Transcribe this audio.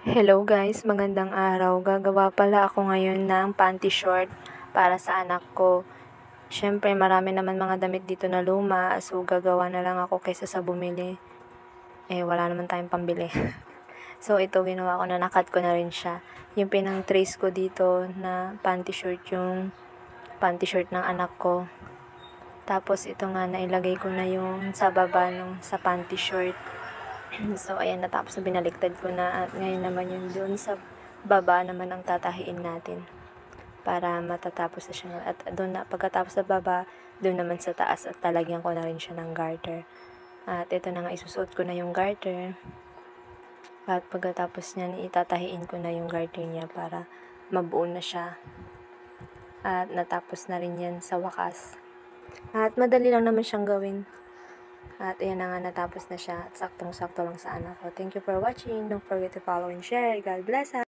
Hello guys, magandang araw. Gagawa pala ako ngayon ng panty short para sa anak ko. Siyempre marami naman mga damit dito na luma, so gagawa na lang ako kaysa sa bumili. Wala naman tayong pambili. So ito ginawa ko na, nakat ko na rin siya. Yung pinang trace ko dito na panty short, yung panty short ng anak ko. Tapos ito nga, nailagay ko na yung sa baba nung sa panty short. So, ayan, natapos na, binaliktad ko na, at ngayon naman yun doon sa baba naman ang tatahiin natin para matatapos na siya. At doon na, pagkatapos sa baba, doon naman sa taas, at talagyan ko na rin siya ng garter. At ito na nga, isusuot ko na yung garter. At pagkatapos niyan, itatahiin ko na yung garter niya para mabuo na siya. At natapos na rin yan sa wakas. At madali lang naman siyang gawin. At ayan na nga, natapos na siya. At saktong-sakto lang sa anak ko. Thank you for watching. Don't forget to follow and share. God bless us.